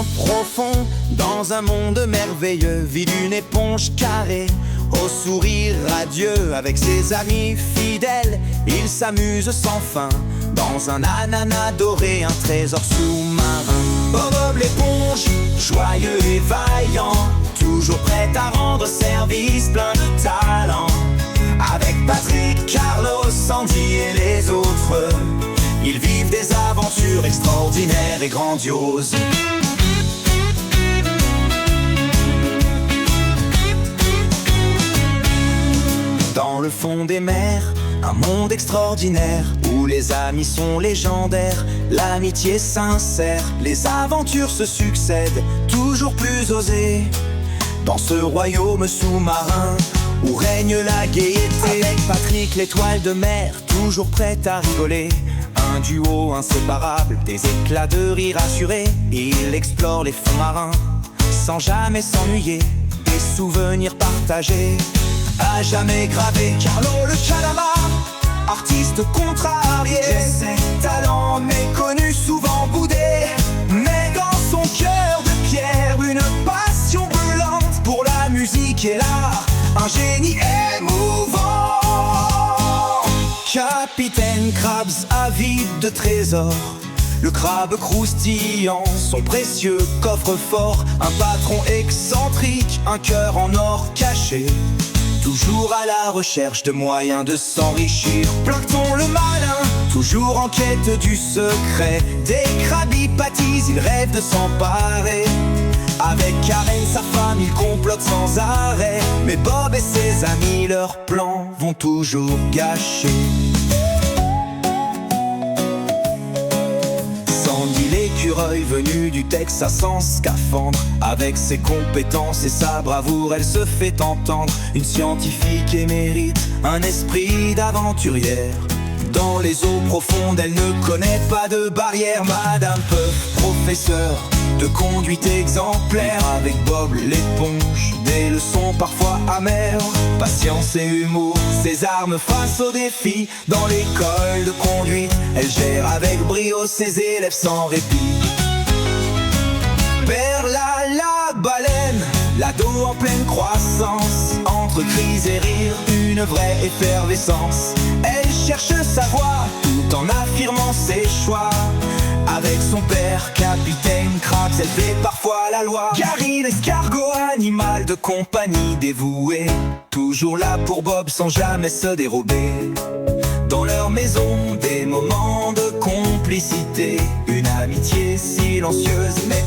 loin profond, dans un monde merveilleux, vit d'une éponge carrée, au sourire radieux. Avec ses amis fidèles, il s'amuse sans fin, dans un ananas doré, un trésor sous-marin. Bob l'éponge, joyeux et vaillant, toujours prêt à rendre service, plein de talent. Avec Patrick, Carlos, Sandy et les autres, ils vivent des aventures extraordinaires et grandioses. Dans le fond des mers, un monde extraordinaire, où les amis sont légendaires, l'amitié sincère, les aventures se succèdent, toujours plus osées. Dans ce royaume sous-marin, où règne la gaieté, avec Patrick l'étoile de mer, toujours prête à rigoler. Un duo inséparable, des éclats de rire assurés. Il explore les fonds marins, sans jamais s'ennuyer. Des souvenirs partagés, à jamais gravés. Carlo le calamar, artiste contrarié, ses talents méconnus, souvent boudés. Mais dans son cœur de pierre, une passion brûlante pour la musique et l'art, un génie émouvant. Capitaine Krabs, avide de trésors, le crabe croustillant, son précieux coffre-fort. Un patron excentrique, un cœur en or caché, toujours à la recherche de moyens de s'enrichir. Plancton le malin, toujours en quête du secret des crabipatis, il rêve de s'emparer. Avec Karen, sa femme, il complote sans arrêt. Mais Bob et ses amis, leurs plans vont toujours gâcher. Sandy l'écureuil, venu du Texas sans scaphandre, avec ses compétences et sa bravoure, elle se fait entendre. Une scientifique émérite, un esprit d'aventurière. Dans les eaux profondes, elle ne connaît pas de barrière. Madame Puff, professeur de conduite exemplaire. Avec Bob l'éponge, des leçons parfois amères. Patience et humour, ses armes face aux défis. Dans l'école de conduite, elle gère avec brio ses élèves sans répit. Perla la baleine, l'ado en pleine croissance, entre cris et rires, une vraie effervescence. Elle cherche sa voie, tout en affirmant ses choix. Avec son père, Capitaine Krabs, elle fait parfois la loi. Gary l'escargot, animal de compagnie dévoué, toujours là pour Bob sans jamais se dérober. Dans leur maison, des moments de complicité, une amitié silencieuse mais